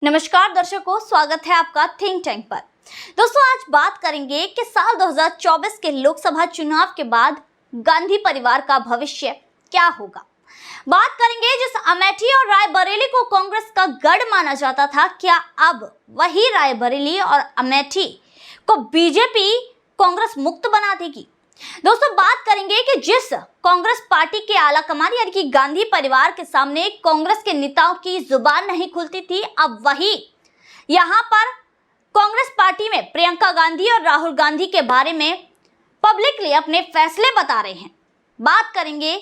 नमस्कार दर्शकों, स्वागत है आपका थिंक टैंक पर। दोस्तों, आज बात करेंगे कि साल 2024 के लोकसभा चुनाव के बाद गांधी परिवार का भविष्य क्या होगा। बात करेंगे जिस अमेठी और रायबरेली को कांग्रेस का गढ़ माना जाता था, क्या अब वही रायबरेली और अमेठी को बीजेपी कांग्रेस मुक्त बना देगी। दोस्तों, बात करेंगे कि जिस कांग्रेस पार्टी के आला कमान यानी कि गांधी परिवार के सामने कांग्रेस के नेताओं की जुबान नहीं खुलती थी, अब वही यहां पर कांग्रेस पार्टी में प्रियंका गांधी और राहुल गांधी के बारे में पब्लिकली अपने फैसले बता रहे हैं। बात करेंगे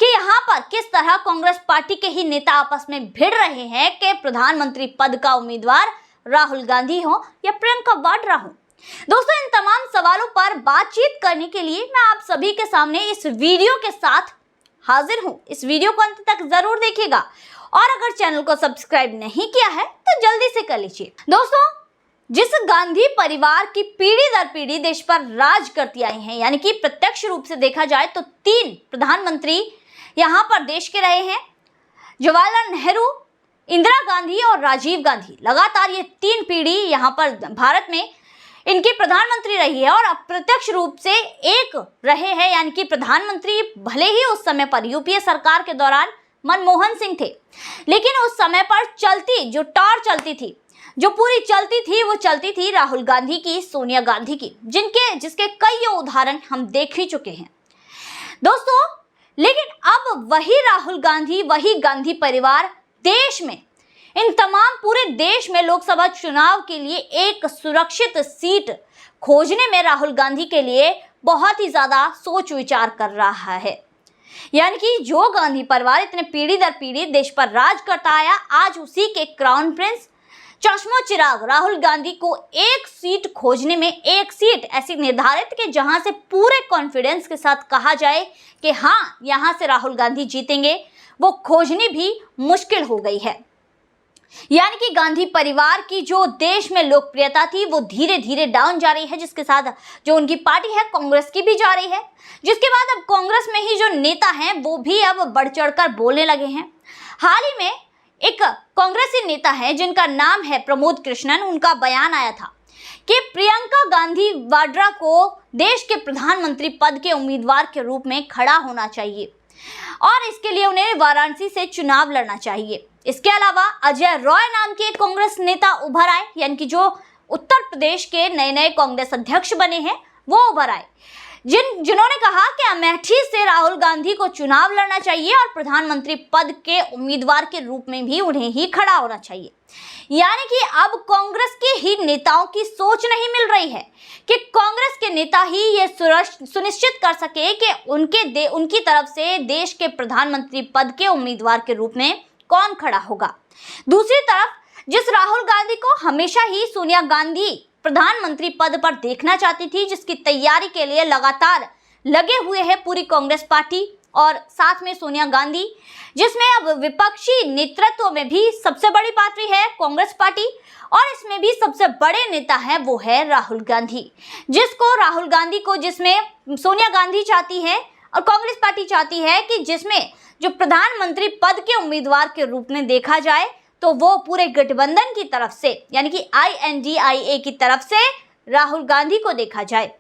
कि यहां पर किस तरह कांग्रेस पार्टी के ही नेता आपस में भिड़ रहे हैं कि प्रधानमंत्री पद का उम्मीदवार राहुल गांधी हो या प्रियंका वाड्रा हो। दोस्तों, इन तमाम सवालों पर बातचीत करने के लिए मैं आप सभी के सामने इस वीडियो के साथ हाजिर हूं। इस वीडियो को अंत तक जरूर देखिएगा और अगर चैनल को सब्सक्राइब नहीं किया है तो जल्दी से कर लीजिए। दोस्तों, जिस गांधी परिवार की पीढ़ी दर पीढ़ी देश पर राज करती आई हैं, यानी कि प्रत्यक्ष रूप से देखा जाए तो 3 प्रधानमंत्री यहां पर देश के रहे हैं, जवाहरलाल नेहरू, इंदिरा गांधी और राजीव गांधी। लगातार ये 3 पीढ़ी यहां पर भारत में इनकी प्रधानमंत्री रही है और अप्रत्यक्ष रूप से एक रहे हैं, यानी कि प्रधानमंत्री भले ही उस समय पर यूपीए सरकार के दौरान मनमोहन सिंह थे, लेकिन उस समय पर चलती जो टॉर चलती थी, जो पूरी चलती थी, वो चलती थी राहुल गांधी की, सोनिया गांधी की, जिसके कई उदाहरण हम देख ही चुके हैं दोस्तों। लेकिन अब वही राहुल गांधी, वही गांधी परिवार देश में, इन तमाम पूरे देश में लोकसभा चुनाव के लिए एक सुरक्षित सीट खोजने में राहुल गांधी के लिए बहुत ही ज्यादा सोच विचार कर रहा है। यानी कि जो गांधी परिवार इतने पीढ़ी दर पीढ़ी देश पर राज करता आया, आज उसी के क्राउन प्रिंस चश्मो चिराग राहुल गांधी को एक सीट खोजने में, एक सीट ऐसी निर्धारित कि जहां से पूरे कॉन्फिडेंस के साथ कहा जाए कि हाँ, यहां से राहुल गांधी जीतेंगे, वो खोजनी भी मुश्किल हो गई है। यानी कि गांधी परिवार की जो देश में लोकप्रियता थी वो धीरे धीरे डाउन जा रही है, जिसके साथ जो उनकी पार्टी है कांग्रेस की भी जा रही है, जिसके बाद अब कांग्रेस में ही जो नेता हैं वो भी अब बढ़ चढ़कर बोलने लगे हैं। हाल ही में एक कांग्रेसी नेता है जिनका नाम है प्रमोद कृष्णन, उनका बयान आया था कि प्रियंका गांधी वाड्रा को देश के प्रधानमंत्री पद के उम्मीदवार के रूप में खड़ा होना चाहिए और इसके लिए उन्हें वाराणसी से चुनाव लड़ना चाहिए। इसके अलावा अजय रॉय नाम के एक कांग्रेस नेता उभर आए, यानी कि जो उत्तर प्रदेश के नए नए कांग्रेस अध्यक्ष बने हैं वो उभर आए, जिन्होंने कहा कि अमेठी से राहुल गांधी को चुनाव लड़ना चाहिए और प्रधानमंत्री पद के उम्मीदवार के रूप में भी उन्हें ही खड़ा होना चाहिए। यानी कि अब कांग्रेस के ही नेताओं की सोच नहीं मिल रही है कि कांग्रेस के नेता ही ये सुनिश्चित कर सके कि उनकी तरफ से देश के प्रधानमंत्री पद के उम्मीदवार के रूप में कौन खड़ा होगा। दूसरी तरफ जिस राहुल गांधी को हमेशा ही सोनिया गांधी प्रधानमंत्री पद पर देखना चाहती थी, जिसकी तैयारी के लिए लगातार लगे हुए है पूरी कांग्रेस पार्टी और साथ में सोनिया गांधी, जिसमें अब विपक्षी नेतृत्व में भी सबसे बड़ी पार्टी है कांग्रेस पार्टी और इसमें भी सबसे बड़े नेता है वो है राहुल गांधी, जिसमें सोनिया गांधी चाहती है और कांग्रेस पार्टी चाहती है कि जिसमें जो प्रधानमंत्री पद के उम्मीदवार के रूप में देखा जाए तो वो पूरे गठबंधन की तरफ से, यानी कि INDIA की तरफ से राहुल गांधी को देखा जाए,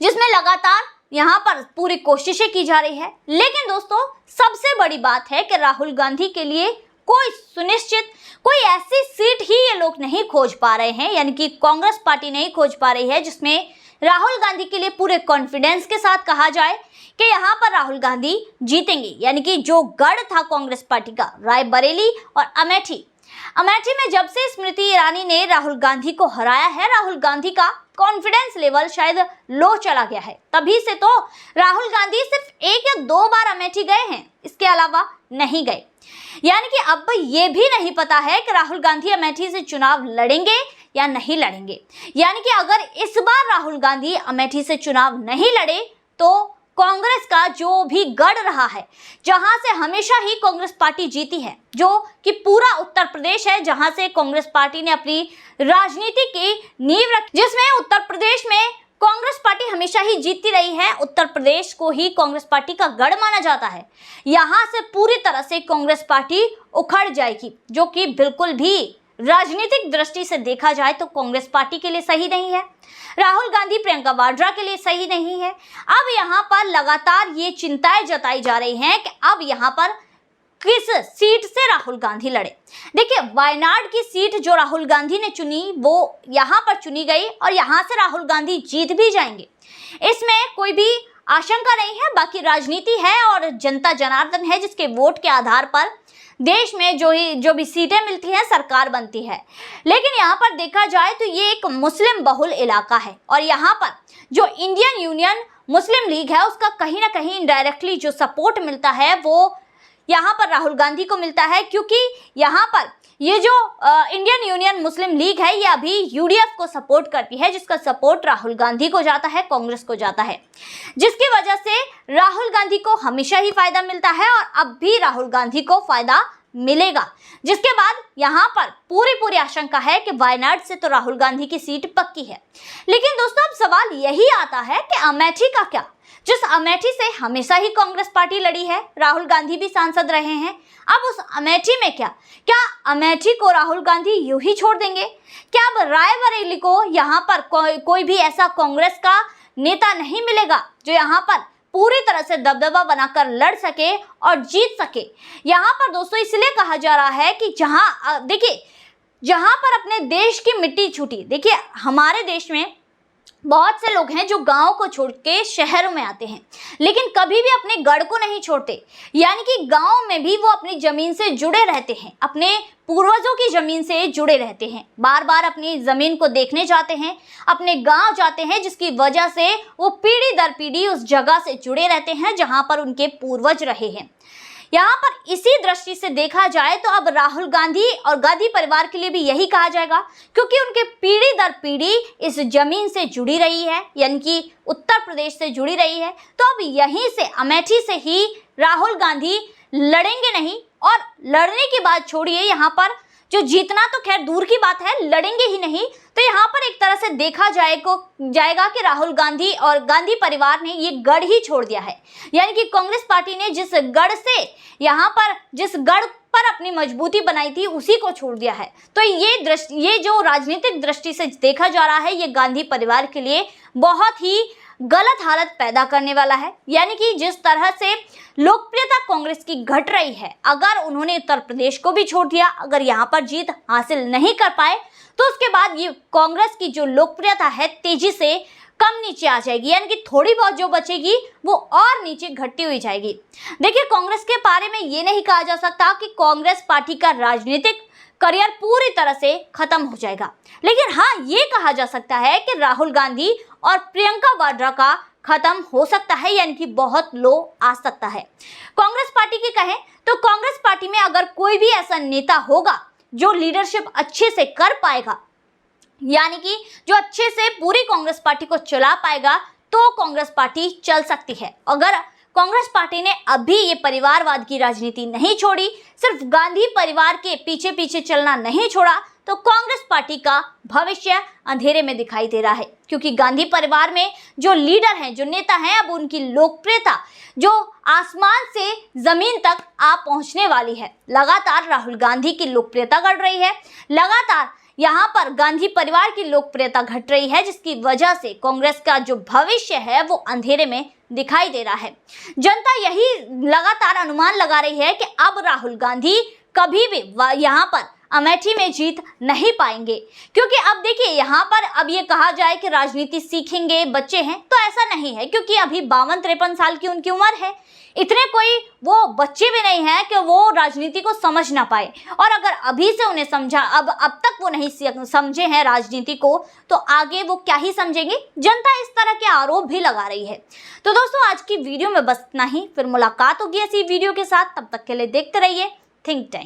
जिसमें लगातार यहाँ पर पूरी कोशिशें की जा रही है। लेकिन दोस्तों, सबसे बड़ी बात है कि राहुल गांधी के लिए कोई ऐसी सीट ही ये लोग नहीं खोज पा रहे हैं, यानी कि कांग्रेस पार्टी नहीं खोज पा रही है जिसमें राहुल गांधी के लिए पूरे कॉन्फिडेंस के साथ कहा जाए कि यहाँ पर राहुल गांधी जीतेंगे। यानी कि जो गढ़ था कांग्रेस पार्टी का, रायबरेली और अमेठी में जब से स्मृति ईरानी ने राहुल गांधी को हराया है, राहुल गांधी का कॉन्फिडेंस लेवल शायद लो चला गया है। तभी से तो राहुल गांधी सिर्फ 1 या 2 बार अमेठी गए हैं, इसके अलावा नहीं गए। यानी कि अब ये भी नहीं पता है कि राहुल गांधी अमेठी से चुनाव लड़ेंगे या नहीं लड़ेंगे। यानी कि अगर इस बार राहुल गांधी अमेठी से चुनाव नहीं लड़े तो कांग्रेस का जो भी गढ़ रहा है, जहां से हमेशा ही कांग्रेस पार्टी जीती है, जो कि पूरा उत्तर प्रदेश है जहां से कांग्रेस पार्टी ने अपनी राजनीति की नींव रखी, जिसमें उत्तर प्रदेश में कांग्रेस पार्टी हमेशा ही जीतती रही है। उत्तर प्रदेश को ही कांग्रेस पार्टी का गढ़ माना जाता है। यहां से पूरी तरह से कांग्रेस पार्टी उखड़ जाएगी, जो कि बिल्कुल भी राजनीतिक दृष्टि से देखा जाए तो कांग्रेस पार्टी के लिए सही नहीं है, राहुल गांधी प्रियंका वाड्रा के लिए सही नहीं है। अब यहाँ पर लगातार ये चिंताएं जताई जा रही हैं कि अब यहाँ पर किस सीट से राहुल गांधी लड़े। देखिए, वायनाड की सीट जो राहुल गांधी ने चुनी वो यहाँ पर चुनी गई और यहाँ से राहुल गांधी जीत भी जाएंगे, इसमें कोई भी आशंका नहीं है। बाकी राजनीति है और जनता जनार्दन है जिसके वोट के आधार पर देश में जो भी सीटें मिलती हैं सरकार बनती है। लेकिन यहाँ पर देखा जाए तो ये एक मुस्लिम बहुल इलाका है और यहाँ पर जो इंडियन यूनियन मुस्लिम लीग है उसका कहीं ना कहीं इनडायरेक्टली जो सपोर्ट मिलता है वो यहाँ पर राहुल गांधी को मिलता है, क्योंकि यहाँ पर ये जो इंडियन यूनियन मुस्लिम लीग है ये अभी यूडीएफ को सपोर्ट करती है, जिसका सपोर्ट राहुल गांधी को जाता है, कांग्रेस को जाता है, जिसकी वजह से राहुल गांधी को हमेशा ही फायदा मिलता है और अब भी राहुल गांधी को फायदा मिलेगा। जिसके बाद यहाँ पर पूरी आशंका है कि वायनाड से तो राहुल गांधी की सीट पक्की है। लेकिन दोस्तों, अब सवाल यही आता है कि अमेठी का क्या, जिस अमेठी से हमेशा ही कांग्रेस पार्टी लड़ी है, राहुल गांधी भी सांसद रहे हैं। अब उस अमेठी में क्या अमेठी को राहुल गांधी यूं ही छोड़ देंगे? क्या अब रायबरेली को यहाँ पर कोई भी ऐसा कांग्रेस का नेता नहीं मिलेगा जो यहाँ पर पूरी तरह से दबदबा बनाकर लड़ सके और जीत सके? यहाँ पर दोस्तों इसलिए कहा जा रहा है कि जहाँ पर अपने देश की मिट्टी छूटी, देखिए हमारे देश में बहुत से लोग हैं जो गांव को छोड़ के शहरों में आते हैं, लेकिन कभी भी अपने गढ़ को नहीं छोड़ते। यानी कि गांव में भी वो अपनी जमीन से जुड़े रहते हैं, अपने पूर्वजों की जमीन से जुड़े रहते हैं, बार बार अपनी जमीन को देखने जाते हैं, अपने गांव जाते हैं, जिसकी वजह से वो पीढ़ी दर पीढ़ी उस जगह से जुड़े रहते हैं जहां पर उनके पूर्वज रहे हैं। यहाँ पर इसी दृष्टि से देखा जाए तो अब राहुल गांधी और गांधी परिवार के लिए भी यही कहा जाएगा, क्योंकि उनके पीढ़ी दर पीढ़ी इस जमीन से जुड़ी रही है, यानी कि उत्तर प्रदेश से जुड़ी रही है। तो अब यहीं से अमेठी से ही राहुल गांधी लड़ेंगे नहीं, और लड़ने की बात छोड़िए, यहाँ पर जो जीतना तो खैर दूर की बात है, लड़ेंगे ही नहीं। तो यहाँ पर एक तरह से देखा जाएगा कि राहुल गांधी और गांधी परिवार ने ये गढ़ ही छोड़ दिया है, यानी कि कांग्रेस पार्टी ने जिस गढ़ पर अपनी मजबूती बनाई थी उसी को छोड़ दिया है। तो ये जो राजनीतिक दृष्टि से देखा जा रहा है ये गांधी परिवार के लिए बहुत ही गलत हालत पैदा करने वाला है। यानी कि जिस तरह से लोकप्रियता कांग्रेस की घट रही है, अगर उन्होंने उत्तर प्रदेश को भी छोड़ दिया, अगर यहाँ पर जीत हासिल नहीं कर पाए तो उसके बाद ये कांग्रेस की जो लोकप्रियता है तेजी से कम नीचे आ जाएगी, यानी कि थोड़ी बहुत जो बचेगी वो और नीचे घटती हुई जाएगी। देखिए, कांग्रेस के बारे में ये नहीं कहा जा सकता कि कांग्रेस पार्टी का राजनीतिक करियर पूरी तरह से खत्म हो जाएगा, लेकिन हाँ ये कहा जा सकता है कि राहुल गांधी और प्रियंका वाड्रा का खत्म हो सकता है, यानी कि बहुत लो आ सकता है। कांग्रेस पार्टी की कहें तो कांग्रेस पार्टी में अगर कोई भी ऐसा नेता होगा जो लीडरशिप अच्छे से कर पाएगा, यानी कि जो अच्छे से पूरी कांग्रेस पार्टी को चला पाएगा, तो कांग्रेस पार्टी चल सकती है। अगर कांग्रेस पार्टी ने अभी ये परिवारवाद की राजनीति नहीं छोड़ी, सिर्फ गांधी परिवार के पीछे पीछे चलना नहीं छोड़ा, तो कांग्रेस पार्टी का भविष्य अंधेरे में दिखाई दे रहा है। क्योंकि गांधी परिवार में जो लीडर हैं, जो नेता हैं, अब उनकी लोकप्रियता जो आसमान से जमीन तक आ पहुंचने वाली है। लगातार राहुल गांधी की लोकप्रियता बढ़ रही है, लगातार यहाँ पर गांधी परिवार की लोकप्रियता घट रही है, जिसकी वजह से कांग्रेस का जो भविष्य है वो अंधेरे में दिखाई दे रहा है। जनता यही लगातार अनुमान लगा रही है कि अब राहुल गांधी कभी भी यहाँ पर अमेठी में जीत नहीं पाएंगे, क्योंकि अब देखिए यहाँ पर अब ये कहा जाए कि राजनीति सीखेंगे बच्चे हैं, तो ऐसा नहीं है, क्योंकि अभी 52-53 साल की उनकी उम्र है। इतने कोई वो बच्चे भी नहीं है कि वो राजनीति को समझ ना पाए, और अगर अभी से उन्हें समझा अब तक वो नहीं समझे हैं राजनीति को, तो आगे वो क्या ही समझेंगे। जनता इस तरह के आरोप भी लगा रही है। तो दोस्तों, आज की वीडियो में बस इतना ही, फिर मुलाकात होगी ऐसी वीडियो के साथ। तब तक के लिए देखते रहिए थिंक टैंक।